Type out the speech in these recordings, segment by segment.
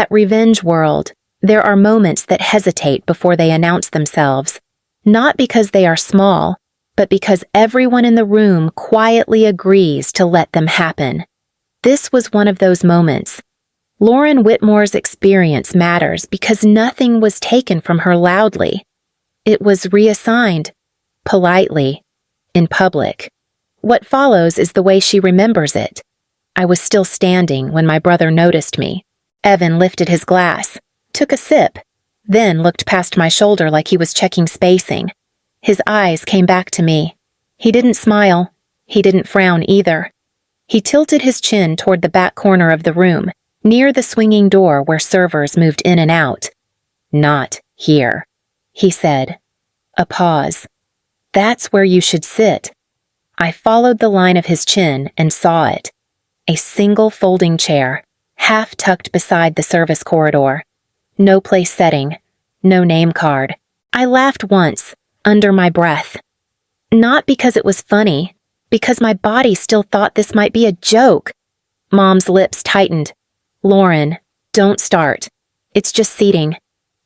At Revenge World, there are moments that hesitate before they announce themselves, not because they are small, but because everyone in the room quietly agrees to let them happen. This was one of those moments. Lauren Whitmore's experience matters because nothing was taken from her loudly. It was reassigned, politely, in public. What follows is the way she remembers it. I was still standing when my brother noticed me. Evan lifted his glass, took a sip, then looked past my shoulder like he was checking spacing. His eyes came back to me. He didn't smile. He didn't frown either. He tilted his chin toward the back corner of the room, near the swinging door where servers moved in and out. "Not here," he said. A pause. "That's where you should sit." I followed the line of his chin and saw it. A single folding chair, half tucked beside the service corridor. No place setting, no name card. I laughed once, under my breath. Not because it was funny, because my body still thought this might be a joke. Mom's lips tightened. "Lauren, don't start. It's just seating."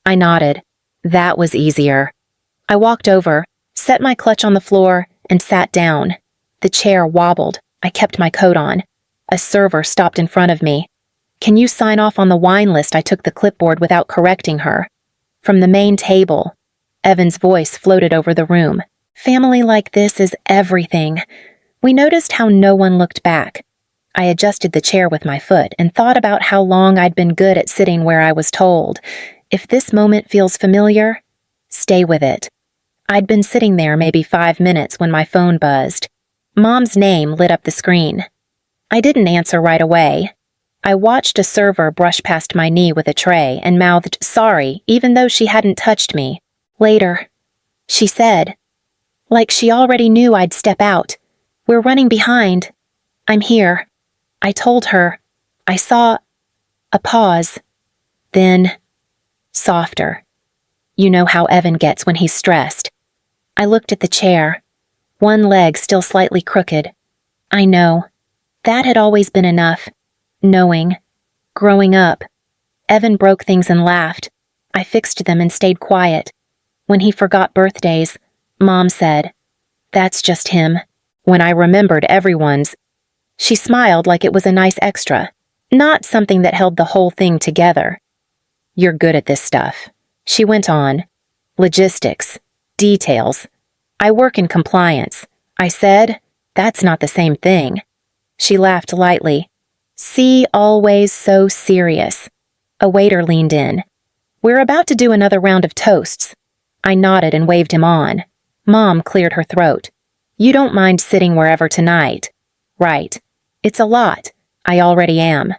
I nodded. That was easier. I walked over, set my clutch on the floor, and sat down. The chair wobbled. I kept my coat on. A server stopped in front of me. "Can you sign off on the wine list?" I took the clipboard without correcting her. From the main table, Evan's voice floated over the room. "Family like this is everything." We noticed how no one looked back. I adjusted the chair with my foot and thought about how long I'd been good at sitting where I was told. If this moment feels familiar, stay with it. I'd been sitting there maybe 5 minutes when my phone buzzed. Mom's name lit up the screen. I didn't answer right away. I watched a server brush past my knee with a tray and mouthed sorry even though she hadn't touched me. "Later," she said. Like she already knew I'd step out. "We're running behind." "I'm here." I told her. I saw a pause. Then, softer. You know how Evan gets when he's stressed. I looked at the chair. One leg still slightly crooked. I know. That had always been enough. Knowing. Growing up. Evan broke things and laughed. I fixed them and stayed quiet. When he forgot birthdays, Mom said, "That's just him." When I remembered everyone's, she smiled like it was a nice extra, not something that held the whole thing together. "You're good at this stuff," she went on. "Logistics. Details. I work in compliance." I said, "That's not the same thing." She laughed lightly. "See, always so serious." A waiter leaned in. "We're about to do another round of toasts." I nodded and waved him on. Mom cleared her throat. "You don't mind sitting wherever tonight?" "Right. It's a lot. I already am,"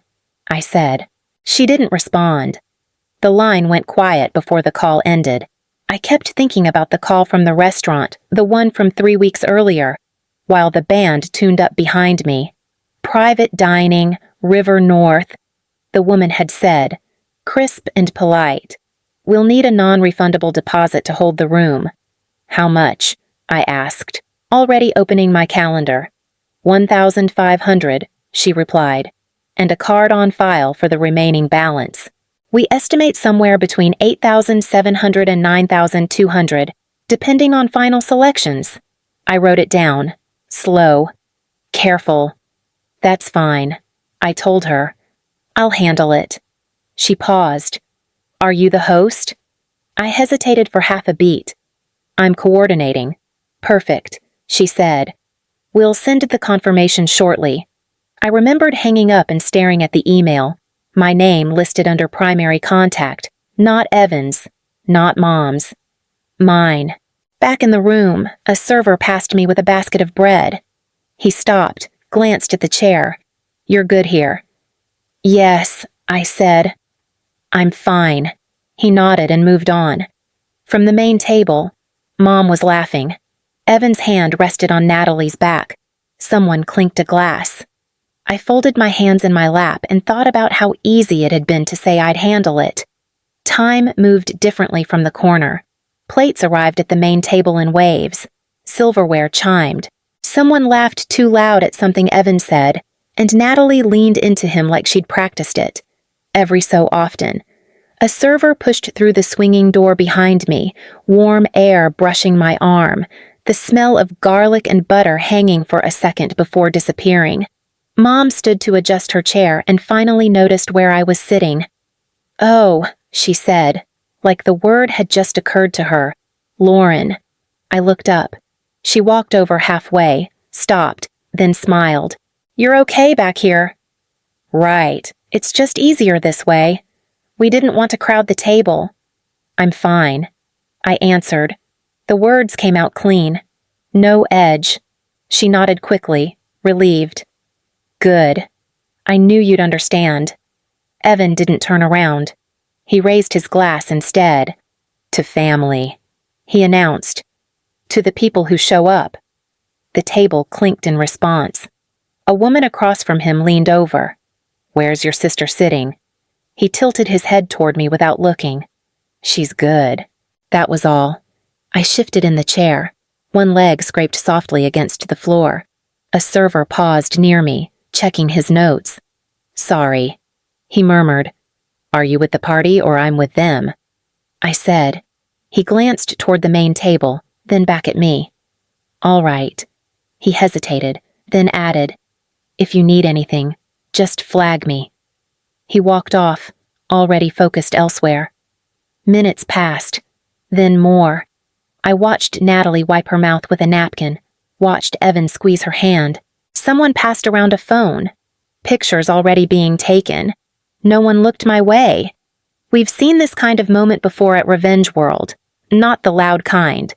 I said. She didn't respond. The line went quiet before the call ended. I kept thinking about the call from the restaurant, the one from 3 weeks earlier, while the band tuned up behind me. Private dining, River North. The woman had said, crisp and polite, "We'll need a non-refundable deposit to hold the room." "How much?" I asked, already opening my calendar. 1,500, she replied, and a card on file for the remaining balance. "We estimate somewhere between 8,700 and 9,200, depending on final selections." I wrote it down. Slow. Careful. "That's fine," I told her. "I'll handle it." She paused. "Are you the host?" I hesitated for half a beat. "I'm coordinating." "Perfect," she said. "We'll send the confirmation shortly." I remembered hanging up and staring at the email. My name listed under primary contact, not Evan's, not Mom's. Mine. Back in the room, a server passed me with a basket of bread. He stopped, glanced at the chair. "You're good here." "Yes," I said. "I'm fine." He nodded and moved on. From the main table, Mom was laughing. Evan's hand rested on Natalie's back. Someone clinked a glass. I folded my hands in my lap and thought about how easy it had been to say I'd handle it. Time moved differently from the corner. Plates arrived at the main table in waves. Silverware chimed. Someone laughed too loud at something Evan said, and Natalie leaned into him like she'd practiced it. every so often. A server pushed through the swinging door behind me, warm air brushing my arm, the smell of garlic and butter hanging for a second before disappearing. Mom stood to adjust her chair and finally noticed where I was sitting. "Oh," she said, like the word had just occurred to her. "Lauren." I looked up. She walked over halfway, stopped, then smiled. "You're okay back here." "Right. It's just easier this way. We didn't want to crowd the table." "I'm fine," I answered. The words came out clean. No edge. She nodded quickly, relieved. "Good. I knew you'd understand." Evan didn't turn around. He raised his glass instead. "To family," he announced. "To the people who show up." The table clinked in response. A woman across from him leaned over. "Where's your sister sitting?" He tilted his head toward me without looking. "She's good." That was all. I shifted in the chair. One leg scraped softly against the floor. A server paused near me, checking his notes. "Sorry," he murmured. "Are you with the party or I'm with them?" I said. He glanced toward the main table, then back at me. "All right." He hesitated, then added, "If you need anything, just flag me." He walked off, already focused elsewhere. Minutes passed, then more. I watched Natalie wipe her mouth with a napkin, watched Evan squeeze her hand. Someone passed around a phone. Pictures already being taken. No one looked my way. We've seen this kind of moment before at Revenge World, not the loud kind.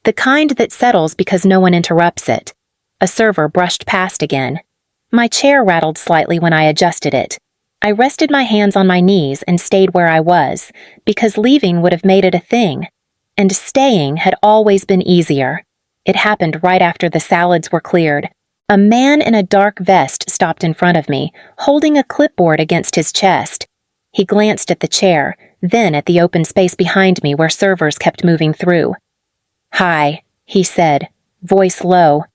The kind that settles because no one interrupts it. A server brushed past again. My chair rattled slightly when I adjusted it. I rested my hands on my knees and stayed where I was, because leaving would have made it a thing. And staying had always been easier. It happened right after the salads were cleared. A man in a dark vest stopped in front of me, holding a clipboard against his chest. He glanced at the chair, then at the open space behind me where servers kept moving through. "Hi," he said, voice low.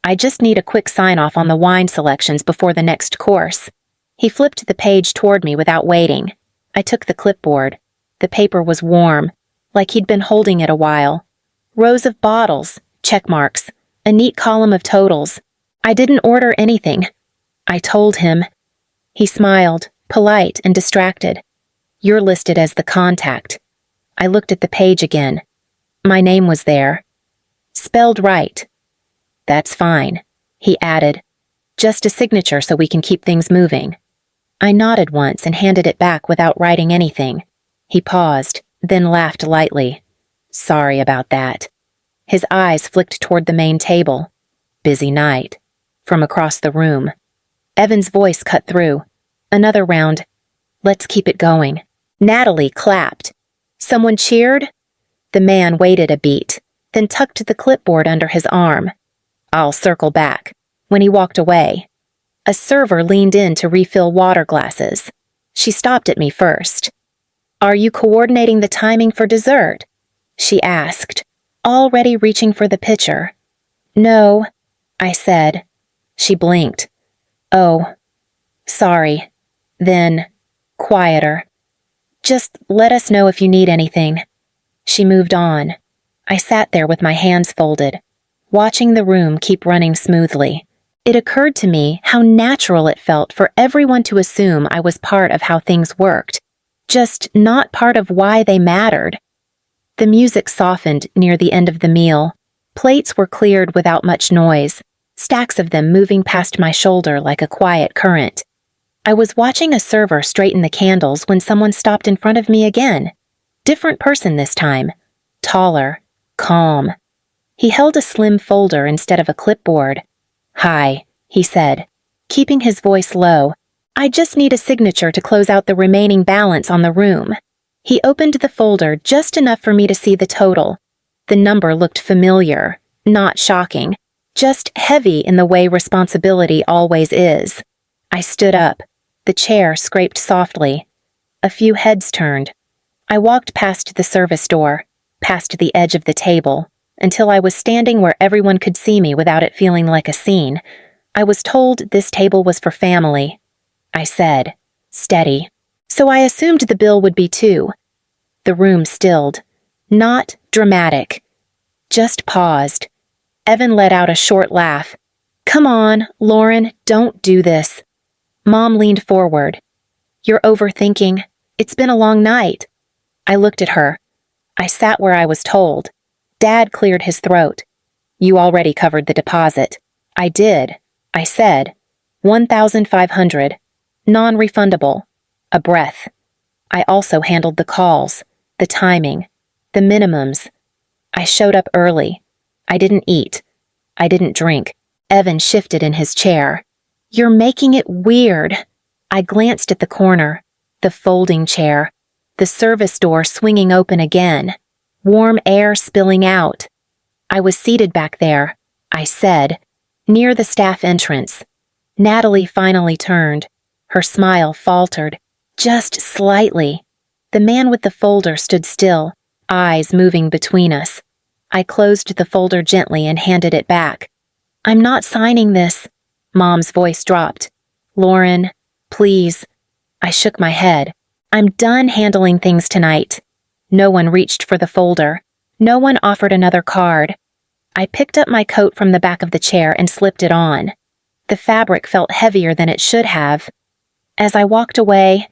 "I just need a quick sign-off on the wine selections before the next course." He flipped the page toward me without waiting. I took the clipboard. The paper was warm, like he'd been holding it a while. Rows of bottles, check marks, a neat column of totals. I didn't order anything. I told him. He smiled, polite and distracted. "You're listed as the contact." I looked at the page again. My name was there. Spelled right. "That's fine," he added. "Just a signature so we can keep things moving." I nodded once and handed it back without writing anything. He paused, then laughed lightly. "Sorry about that." His eyes flicked toward the main table. "Busy night." From across the room. Evan's voice cut through. Another round. "Let's keep it going." Natalie clapped. Someone cheered? The man waited a beat, then tucked the clipboard under his arm. "I'll circle back." When he walked away, a server leaned in to refill water glasses. She stopped at me first. "Are you coordinating the timing for dessert?" she asked, already reaching for the pitcher. "No," I said. She blinked. "Oh, sorry." Then, quieter. "Just let us know if you need anything." She moved on. I sat there with my hands folded, watching the room keep running smoothly. It occurred to me how natural it felt for everyone to assume I was part of how things worked, just not part of why they mattered. The music softened near the end of the meal. Plates were cleared without much noise, stacks of them moving past my shoulder like a quiet current. I was watching a server straighten the candles when someone stopped in front of me again. Different person this time. Taller, calm. He held a slim folder instead of a clipboard. "Hi," he said, keeping his voice low. "I just need a signature to close out the remaining balance on the room." He opened the folder just enough for me to see the total. The number looked familiar, not shocking, just heavy in the way responsibility always is. I stood up. The chair scraped softly. A few heads turned. I walked past the service door, past the edge of the table, until I was standing where everyone could see me without it feeling like a scene. I was told this table was for family. I said, steady. so I assumed the bill would be too. The room stilled. Not dramatic. Just paused. Evan let out a short laugh. Come on, Lauren, don't do this. Mom leaned forward. You're overthinking. It's been a long night. I looked at her. I sat where I was told. Dad cleared his throat. You already covered the deposit. I did, I said. 1,500. Non-refundable. A breath. I also handled the calls, the timing, the minimums. I showed up early. I didn't eat. I didn't drink. Evan shifted in his chair. You're making it weird. I glanced at the corner, the folding chair, the service door swinging open again, warm air spilling out. I was seated back there, I said, near the staff entrance. Natalie finally turned. Her smile faltered, just slightly. The man with the folder stood still, eyes moving between us. I closed the folder gently and handed it back. I'm not signing this. Mom's voice dropped. Lauren, please. I shook my head. I'm done handling things tonight. No one reached for the folder. No one offered another card. I picked up my coat from the back of the chair and slipped it on. The fabric felt heavier than it should have. As I walked away,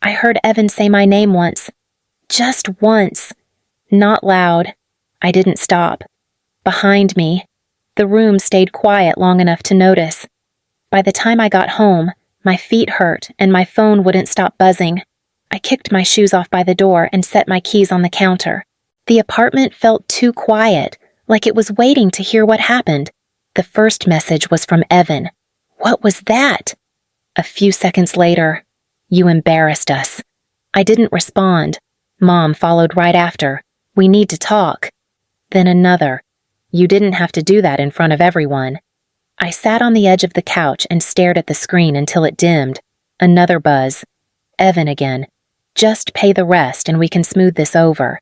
I heard Evan say my name once. Just once. Not loud. I didn't stop. Behind me, the room stayed quiet long enough to notice. By the time I got home, my feet hurt and my phone wouldn't stop buzzing. I kicked my shoes off by the door and set my keys on the counter. The apartment felt too quiet, like it was waiting to hear what happened. The first message was from Evan. What was that? A few seconds later, you embarrassed us. I didn't respond. Mom followed right after. We need to talk. Then another. You didn't have to do that in front of everyone. I sat on the edge of the couch and stared at the screen until it dimmed. Another buzz. Evan again. Just pay the rest and we can smooth this over.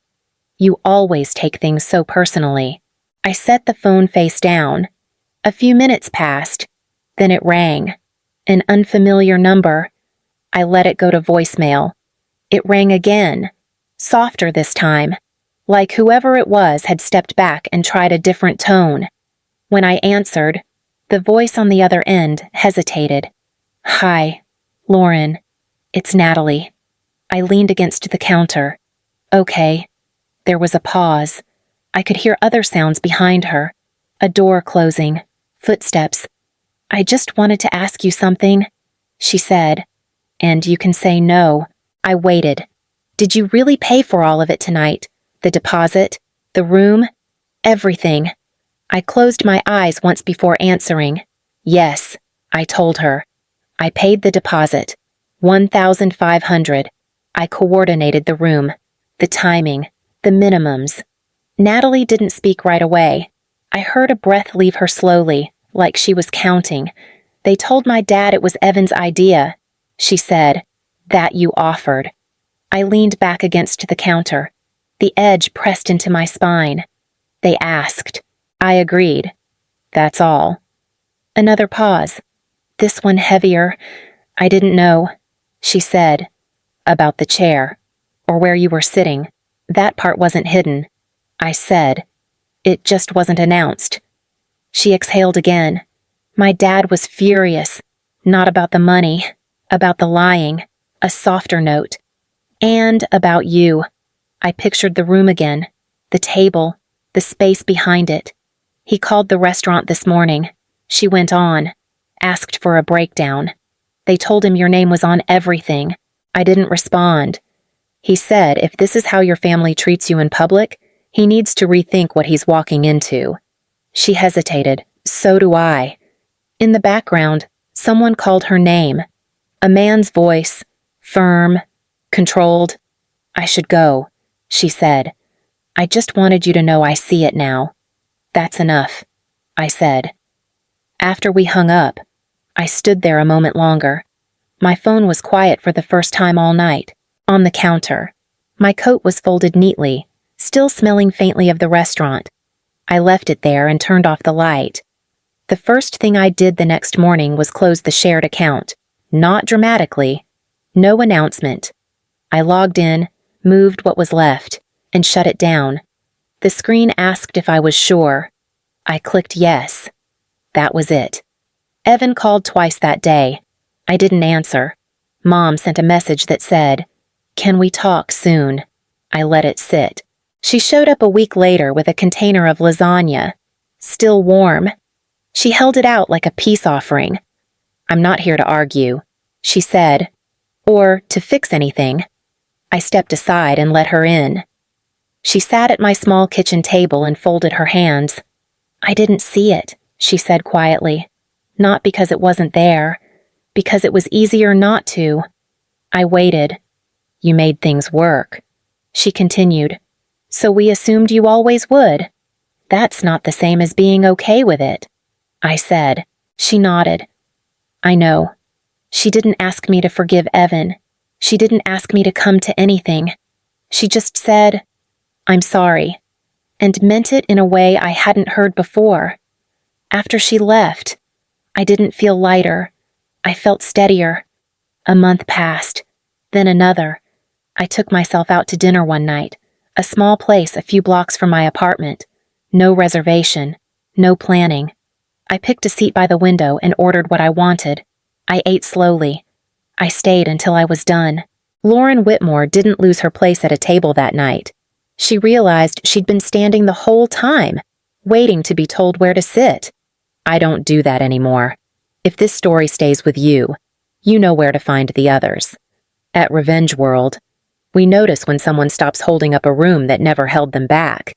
You always take things so personally. I set the phone face down. A few minutes passed. Then it rang. An unfamiliar number. I let it go to voicemail. It rang again. Softer this time. Like whoever it was had stepped back and tried a different tone. When I answered, the voice on the other end hesitated. Hi, Lauren. It's Natalie. I leaned against the counter. Okay. There was a pause. I could hear other sounds behind her. A door closing. Footsteps. I just wanted to ask you something, she said. And you can say no. I waited. Did you really pay for all of it tonight? The deposit? The room? Everything. I closed my eyes once before answering. Yes, I told her. I paid the deposit. 1,500. I coordinated the room, the timing, the minimums. Natalie didn't speak right away. I heard a breath leave her slowly, like she was counting. They told my dad it was Evan's idea, she said. That you offered. I leaned back against the counter. The edge pressed into my spine. They asked. I agreed. That's all. Another pause. This one heavier. I didn't know, she said. About the chair, or where you were sitting. That part wasn't hidden. I said. It just wasn't announced. She exhaled again. My dad was furious. Not about the money, about the lying, a softer note. And about you. I pictured the room again, the table, the space behind it. He called the restaurant this morning. She went on, asked for a breakdown. They told him your name was on everything. I didn't respond. He said if this is how your family treats you in public, he needs to rethink what he's walking into. She hesitated. So do I. In the background, someone called her name. A man's voice, firm, controlled. I should go, she said. I just wanted you to know I see it now. That's enough, I said. After we hung up, I stood there a moment longer. My phone was quiet for the first time all night, on the counter. My coat was folded neatly, still smelling faintly of the restaurant. I left it there and turned off the light. The first thing I did the next morning was close the shared account. Not dramatically. No announcement. I logged in, moved what was left, and shut it down. The screen asked if I was sure. I clicked yes. That was it. Evan called twice that day. I didn't answer. Mom sent a message that said, "Can we talk soon?" I let it sit. She showed up a week later with a container of lasagna, still warm. She held it out like a peace offering. "I'm not here to argue," she said, "or to fix anything." I stepped aside and let her in. She sat at my small kitchen table and folded her hands. "I didn't see it," she said quietly. "Not because it wasn't there, because it was easier not to." I waited. "You made things work," she continued. "So we assumed you always would. That's not the same as being okay with it," I said. She nodded. "I know. She didn't ask me to forgive Evan. She didn't ask me to come to anything. She just said, 'I'm sorry,' and meant it in a way I hadn't heard before. After she left, I didn't feel lighter. I felt steadier. A month passed, then another. I took myself out to dinner one night, a small place a few blocks from my apartment. No reservation, no planning. I picked a seat by the window and ordered what I wanted. I ate slowly. I stayed until I was done. Lauren Whitmore didn't lose her place at a table that night. She realized she'd been standing the whole time, waiting to be told where to sit. I don't do that anymore. If this story stays with you, you know where to find the others. At Revenge World, we notice when someone stops holding up a room that never held them back.